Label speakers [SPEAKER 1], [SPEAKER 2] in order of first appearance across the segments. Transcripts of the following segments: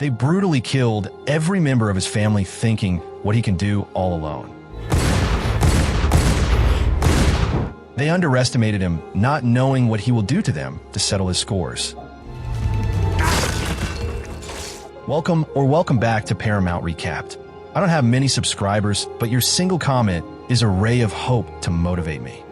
[SPEAKER 1] They brutally killed every member of his family, thinking what he can do all alone. They underestimated him, not knowing what he will do to them to settle his scores. Welcome back to Paramount Recapped. I don't have many subscribers, but your single comment is a ray of hope to motivate me.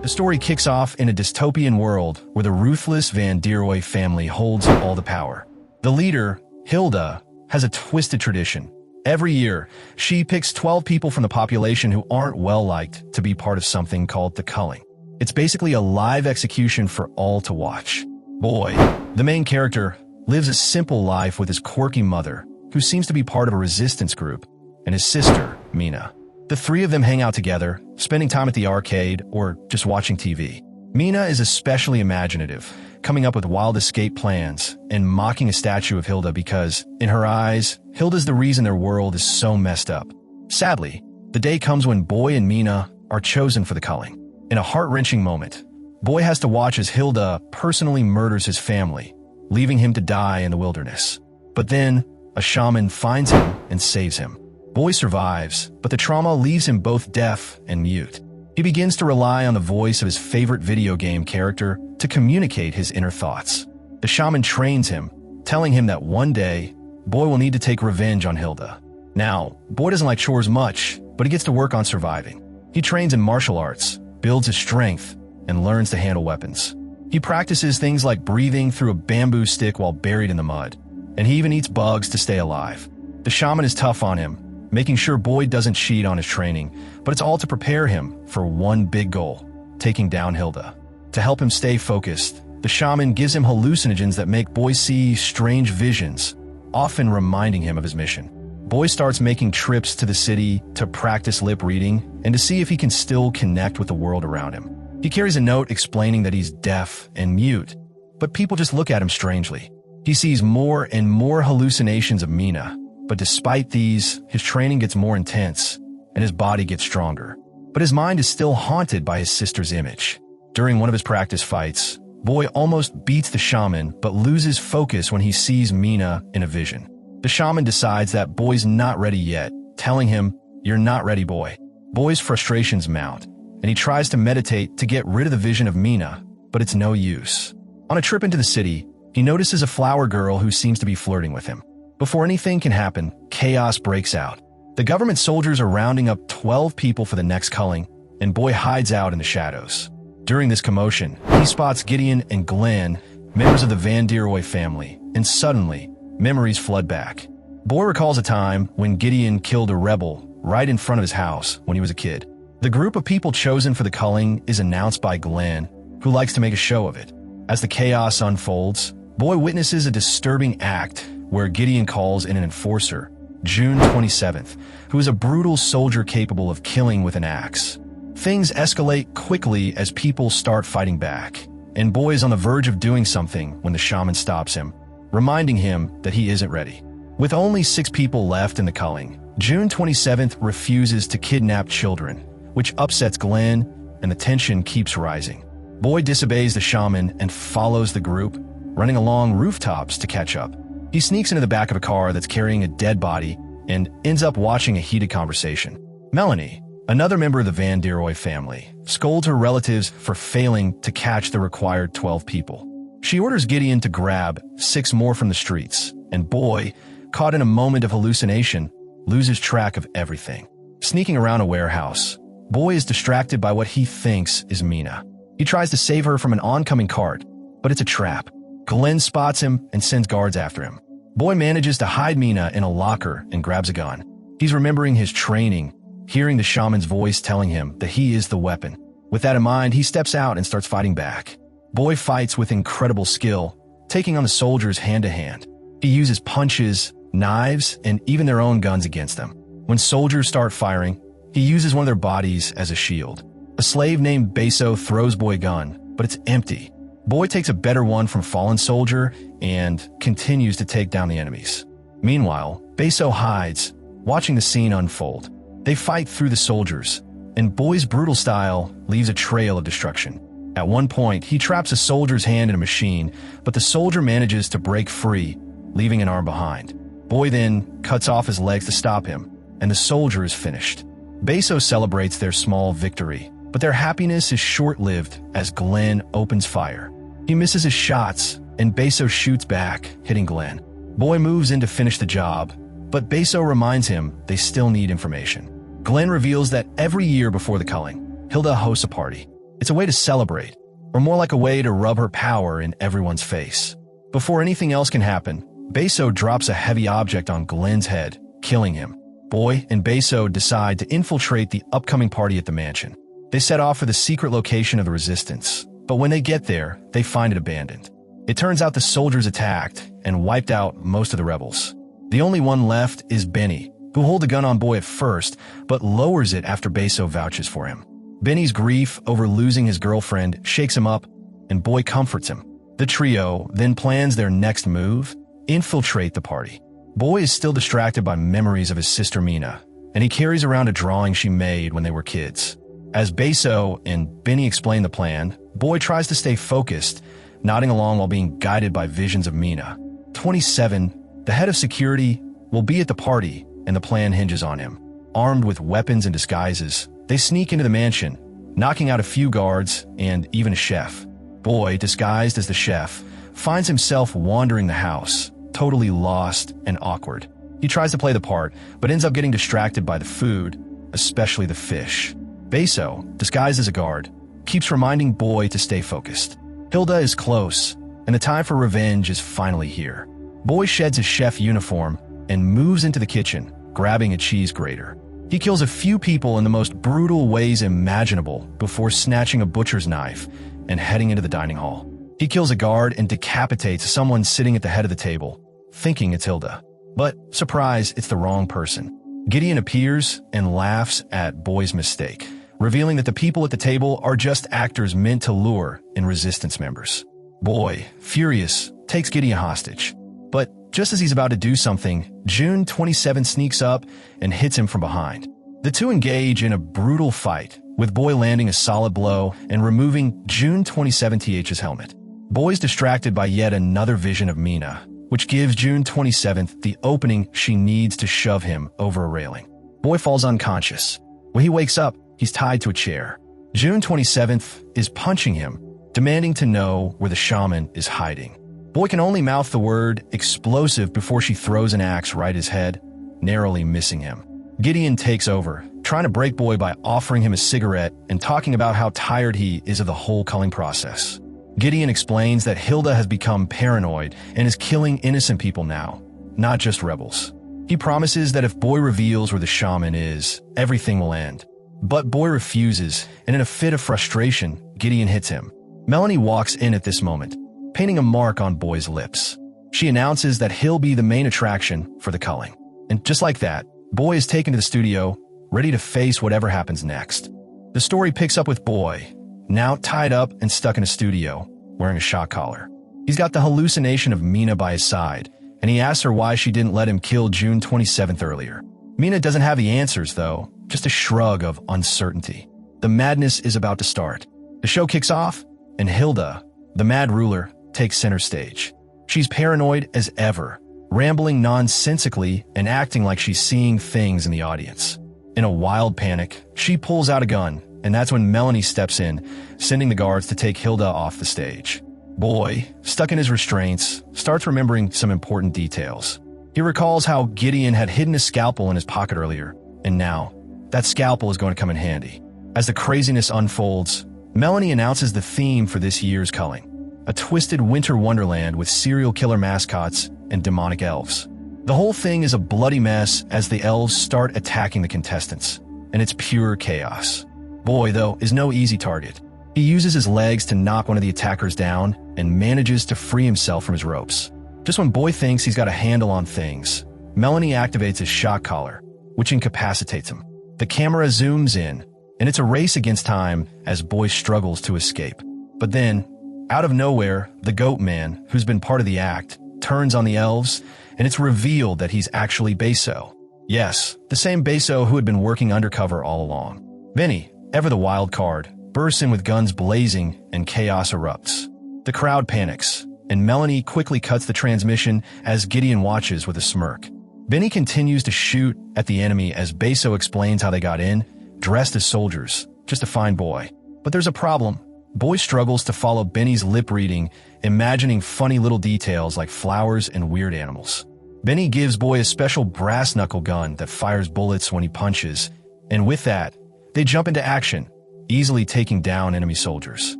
[SPEAKER 1] The story kicks off in a dystopian world where the ruthless Van Deroy family holds all the power. The leader, Hilda, has a twisted tradition. Every year, she picks 12 people from the population who aren't well-liked to be part of something called the culling. It's basically a live execution for all to watch. Boy, the main character, lives a simple life with his quirky mother, who seems to be part of a resistance group, and his sister, Mina. The three of them hang out together, spending time at the arcade or just watching TV. Mina is especially imaginative, coming up with wild escape plans and mocking a statue of Hilda because, in her eyes, Hilda's the reason their world is so messed up. Sadly, the day comes when Boy and Mina are chosen for the culling. In a heart-wrenching moment, Boy has to watch as Hilda personally murders his family, leaving him to die in the wilderness. But then, a shaman finds him and saves him. Boy survives, but the trauma leaves him both deaf and mute. He begins to rely on the voice of his favorite video game character to communicate his inner thoughts. The shaman trains him, telling him that one day, Boy will need to take revenge on Hilda. Now, Boy doesn't like chores much, but he gets to work on surviving. He trains in martial arts, builds his strength, and learns to handle weapons. He practices things like breathing through a bamboo stick while buried in the mud, and he even eats bugs to stay alive. The shaman is tough on him, making sure Boy doesn't cheat on his training, but it's all to prepare him for one big goal, taking down Hilda. To help him stay focused, the shaman gives him hallucinogens that make Boy see strange visions, often reminding him of his mission. Boy starts making trips to the city to practice lip reading and to see if he can still connect with the world around him. He carries a note explaining that he's deaf and mute, but people just look at him strangely. He sees more and more hallucinations of Mina, but despite these, his training gets more intense and his body gets stronger. But his mind is still haunted by his sister's image. During one of his practice fights, Boy almost beats the shaman but loses focus when he sees Mina in a vision. The shaman decides that Boy's not ready yet, telling him, "You're not ready, Boy." Boy's frustrations mount, and he tries to meditate to get rid of the vision of Mina, but it's no use. On a trip into the city, he notices a flower girl who seems to be flirting with him. Before anything can happen, chaos breaks out. The government soldiers are rounding up 12 people for the next culling, and Boy hides out in the shadows. During this commotion, he spots Gideon and Glenn, members of the Van Deroy family, and suddenly, memories flood back. Boy recalls a time when Gideon killed a rebel right in front of his house when he was a kid. The group of people chosen for the culling is announced by Glenn, who likes to make a show of it. As the chaos unfolds, Boy witnesses a disturbing act where Gideon calls in an enforcer, June 27th, who is a brutal soldier capable of killing with an axe. Things escalate quickly as people start fighting back, and Boy is on the verge of doing something when the shaman stops him, reminding him that he isn't ready. With only 6 people left in the culling, June 27th refuses to kidnap children, which upsets Glenn, and the tension keeps rising. Boy disobeys the shaman and follows the group, running along rooftops to catch up. He sneaks into the back of a car that's carrying a dead body and ends up watching a heated conversation. Melanie, another member of the Van Deroy family, scolds her relatives for failing to catch the required 12 people. She orders Gideon to grab 6 more from the streets, and Boy, caught in a moment of hallucination, loses track of everything. Sneaking around a warehouse, Boy is distracted by what he thinks is Mina. He tries to save her from an oncoming cart, but it's a trap. Glenn spots him and sends guards after him. Boy manages to hide Mina in a locker and grabs a gun. He's remembering his training, hearing the shaman's voice telling him that he is the weapon. With that in mind, he steps out and starts fighting back. Boy fights with incredible skill, taking on the soldiers hand to hand. He uses punches, knives, and even their own guns against them. When soldiers start firing, he uses one of their bodies as a shield. A slave named Beso throws Boy a gun, but it's empty. Boy takes a better one from fallen soldier and continues to take down the enemies. Meanwhile, Beso hides, watching the scene unfold. They fight through the soldiers, and Boy's brutal style leaves a trail of destruction. At one point, he traps a soldier's hand in a machine, but the soldier manages to break free, leaving an arm behind. Boy then cuts off his legs to stop him, and the soldier is finished. Beso celebrates their small victory, but their happiness is short-lived as Glenn opens fire. He misses his shots, and Beso shoots back, hitting Glenn. Boy moves in to finish the job, but Beso reminds him they still need information. Glenn reveals that every year before the culling, Hilda hosts a party. It's a way to celebrate, or more like a way to rub her power in everyone's face. Before anything else can happen, Beso drops a heavy object on Glenn's head, killing him. Boy and Beso decide to infiltrate the upcoming party at the mansion. They set off for the secret location of the resistance, but when they get there, they find it abandoned. It turns out the soldiers attacked and wiped out most of the rebels. The only one left is Benny, who holds a gun on Boy at first, but lowers it after Beso vouches for him. Benny's grief over losing his girlfriend shakes him up, and Boy comforts him. The trio then plans their next move: infiltrate the party. Boy is still distracted by memories of his sister Mina, and he carries around a drawing she made when they were kids. As Beso and Benny explain the plan, Boy tries to stay focused, nodding along while being guided by visions of Mina. 27, the head of security, will be at the party, and the plan hinges on him. Armed with weapons and disguises, they sneak into the mansion, knocking out a few guards and even a chef. Boy, disguised as the chef, finds himself wandering the house, totally lost and awkward. He tries to play the part, but ends up getting distracted by the food, especially the fish. Beso, disguised as a guard, keeps reminding Boy to stay focused. Hilda is close, and the time for revenge is finally here. Boy sheds his chef uniform and moves into the kitchen, grabbing a cheese grater. He kills a few people in the most brutal ways imaginable before snatching a butcher's knife and heading into the dining hall. He kills a guard and decapitates someone sitting at the head of the table, thinking it's Hilda. But, surprise, it's the wrong person. Gideon appears and laughs at Boy's mistake, revealing that the people at the table are just actors meant to lure in resistance members. Boy, furious, takes Gideon hostage. But just as he's about to do something, June 27 sneaks up and hits him from behind. The two engage in a brutal fight, with Boy landing a solid blow and removing June 27th's helmet. Boy's distracted by yet another vision of Mina, which gives June 27th the opening she needs to shove him over a railing. Boy falls unconscious. When he wakes up, he's tied to a chair. June 27th is punching him, demanding to know where the shaman is hiding. Boy can only mouth the word explosive before she throws an axe right at his head, narrowly missing him. Gideon takes over, trying to break Boy by offering him a cigarette and talking about how tired he is of the whole culling process. Gideon explains that Hilda has become paranoid and is killing innocent people now, not just rebels. He promises that if Boy reveals where the shaman is, everything will end. But Boy refuses, and in a fit of frustration, Gideon hits him. Melanie walks in at this moment, painting a mark on Boy's lips. She announces that he'll be the main attraction for the culling. And just like that, Boy is taken to the studio, ready to face whatever happens next. The story picks up with Boy, now tied up and stuck in a studio, wearing a shock collar. He's got the hallucination of Mina by his side, and he asks her why she didn't let him kill June 27th earlier. Mina doesn't have the answers, though, just a shrug of uncertainty. The madness is about to start. The show kicks off, and Hilda, the mad ruler, takes center stage. She's paranoid as ever, rambling nonsensically and acting like she's seeing things in the audience. In a wild panic, she pulls out a gun, and that's when Melanie steps in, sending the guards to take Hilda off the stage. Boy, stuck in his restraints, starts remembering some important details. He recalls how Gideon had hidden a scalpel in his pocket earlier, and now, that scalpel is going to come in handy. As the craziness unfolds, Melanie announces the theme for this year's culling: a twisted winter wonderland with serial killer mascots and demonic elves. The whole thing is a bloody mess as the elves start attacking the contestants, and it's pure chaos. Boy, though, is no easy target. He uses his legs to knock one of the attackers down and manages to free himself from his ropes. Just when Boy thinks he's got a handle on things, Melanie activates his shock collar, which incapacitates him. The camera zooms in, and it's a race against time as Boy struggles to escape. But then, out of nowhere, the Goat Man, who's been part of the act, turns on the elves, and it's revealed that he's actually Beso. Yes, the same Beso who had been working undercover all along. Benny, ever the wild card, bursts in with guns blazing and chaos erupts. The crowd panics, and Melanie quickly cuts the transmission as Gideon watches with a smirk. Benny continues to shoot at the enemy as Beso explains how they got in, dressed as soldiers, just to find Boy. But there's a problem. Boy struggles to follow Benny's lip reading, imagining funny little details like flowers and weird animals. Benny gives Boy a special brass knuckle gun that fires bullets when he punches, and with that, they jump into action, easily taking down enemy soldiers.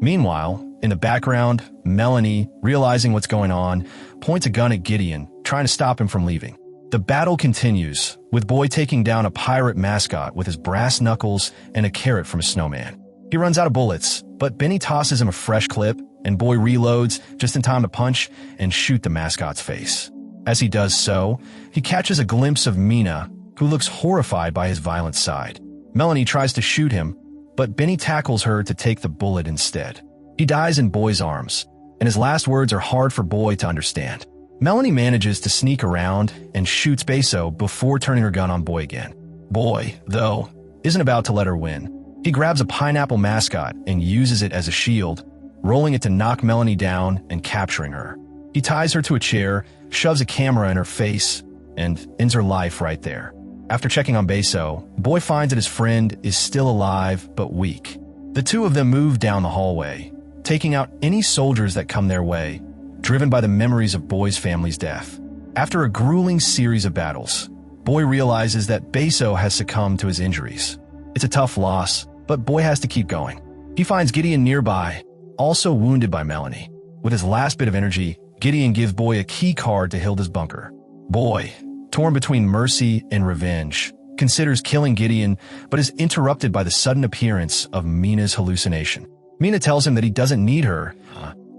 [SPEAKER 1] Meanwhile, in the background, Melanie, realizing what's going on, points a gun at Gideon, trying to stop him from leaving. The battle continues, with Boy taking down a pirate mascot with his brass knuckles and a carrot from a snowman. He runs out of bullets, but Benny tosses him a fresh clip, and Boy reloads just in time to punch and shoot the mascot's face. As he does so, he catches a glimpse of Mina, who looks horrified by his violent side. Melanie tries to shoot him, but Benny tackles her to take the bullet instead. He dies in Boy's arms, and his last words are hard for Boy to understand. Melanie manages to sneak around and shoots Beso before turning her gun on Boy again. Boy, though, isn't about to let her win. He grabs a pineapple mascot and uses it as a shield, rolling it to knock Melanie down and capturing her. He ties her to a chair, shoves a camera in her face, and ends her life right there. After checking on Beso, Boy finds that his friend is still alive but weak. The two of them move down the hallway, taking out any soldiers that come their way, driven by the memories of Boy's family's death. After a grueling series of battles, Boy realizes that Beso has succumbed to his injuries. It's a tough loss, but Boy has to keep going. He finds Gideon nearby, also wounded by Melanie. With his last bit of energy, Gideon gives Boy a key card to Hilda's bunker. Boy, torn between mercy and revenge, considers killing Gideon, but is interrupted by the sudden appearance of Mina's hallucination. Mina tells him that he doesn't need her,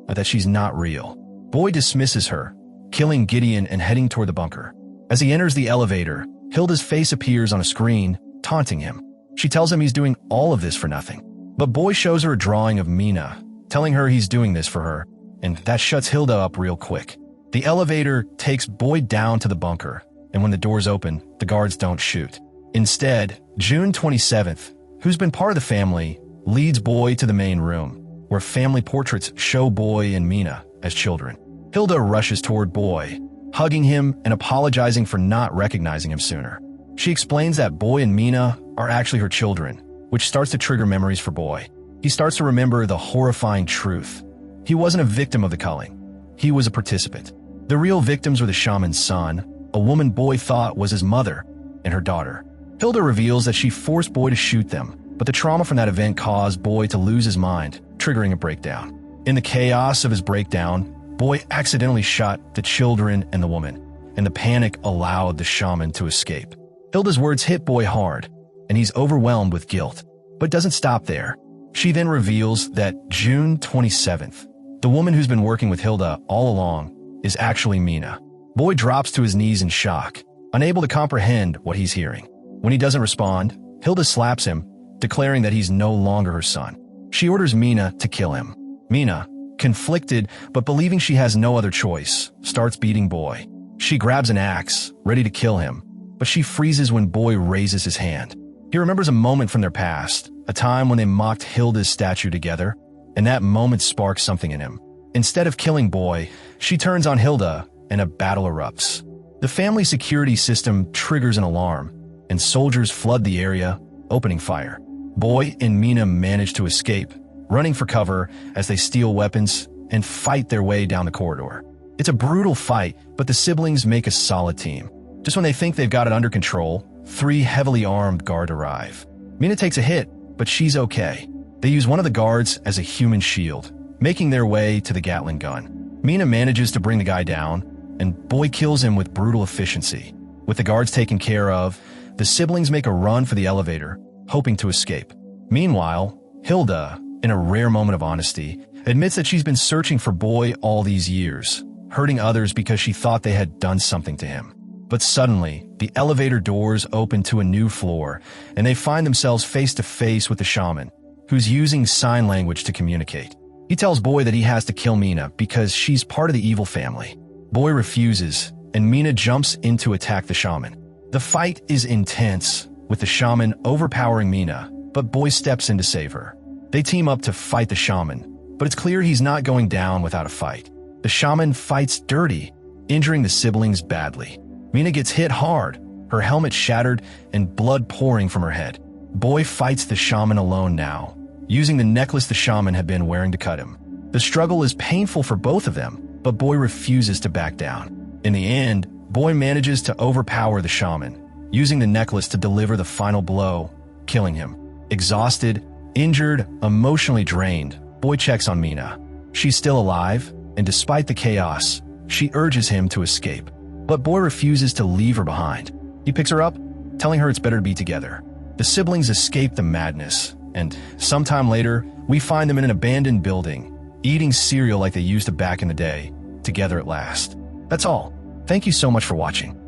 [SPEAKER 1] that she's not real. Boy dismisses her, killing Gideon and heading toward the bunker. As he enters the elevator, Hilda's face appears on a screen, taunting him. She tells him he's doing all of this for nothing. But Boy shows her a drawing of Mina, telling her he's doing this for her, and that shuts Hilda up real quick. The elevator takes Boy down to the bunker, and when the doors open, the guards don't shoot. Instead, June 27th, who's been part of the family, leads Boy to the main room, where family portraits show Boy and Mina as children. Hilda rushes toward Boy, hugging him and apologizing for not recognizing him sooner. She explains that Boy and Mina are actually her children, which starts to trigger memories for Boy. He starts to remember the horrifying truth. He wasn't a victim of the culling. He was a participant. The real victims were the shaman's son, a woman Boy thought was his mother, and her daughter. Hilda reveals that she forced Boy to shoot them, but the trauma from that event caused Boy to lose his mind, triggering a breakdown. In the chaos of his breakdown, Boy accidentally shot the children and the woman, and the panic allowed the shaman to escape. Hilda's words hit Boy hard, and he's overwhelmed with guilt, but doesn't stop there. She then reveals that June 27th, the woman who's been working with Hilda all along, is actually Mina. Boy drops to his knees in shock, unable to comprehend what he's hearing. When he doesn't respond, Hilda slaps him, declaring that he's no longer her son. She orders Mina to kill him. Mina, conflicted but believing she has no other choice, starts beating Boy. She grabs an axe, ready to kill him, but she freezes when Boy raises his hand. He remembers a moment from their past, a time when they mocked Hilda's statue together, and that moment sparks something in him. Instead of killing Boy, she turns on Hilda, and a battle erupts. The family security system triggers an alarm, and soldiers flood the area, opening fire. Boy and Mina manage to escape, running for cover as they steal weapons and fight their way down the corridor. It's a brutal fight, but the siblings make a solid team. Just when they think they've got it under control, 3 heavily armed guards arrive. Mina takes a hit, but she's okay. They use one of the guards as a human shield, making their way to the Gatling gun. Mina manages to bring the guy down, and Boy kills him with brutal efficiency. With the guards taken care of, the siblings make a run for the elevator, hoping to escape. Meanwhile, Hilda, in a rare moment of honesty, admits that she's been searching for Boy all these years, hurting others because she thought they had done something to him. But suddenly, the elevator doors open to a new floor, and they find themselves face to face with the shaman, who's using sign language to communicate. He tells Boy that he has to kill Mina because she's part of the evil family. Boy refuses, and Mina jumps in to attack the shaman. The fight is intense, with the shaman overpowering Mina, but Boy steps in to save her. They team up to fight the shaman, but it's clear he's not going down without a fight. The shaman fights dirty, injuring the siblings badly. Mina gets hit hard, her helmet shattered and blood pouring from her head. Boy fights the shaman alone now, using the necklace the shaman had been wearing to cut him. The struggle is painful for both of them, but Boy refuses to back down. In the end, Boy manages to overpower the shaman, using the necklace to deliver the final blow, killing him. Exhausted, injured, emotionally drained, Boy checks on Mina. She's still alive, and despite the chaos, she urges him to escape. But Boy refuses to leave her behind. He picks her up, telling her it's better to be together. The siblings escape the madness, and sometime later, we find them in an abandoned building, eating cereal like they used to back in the day, together at last. That's all. Thank you so much for watching.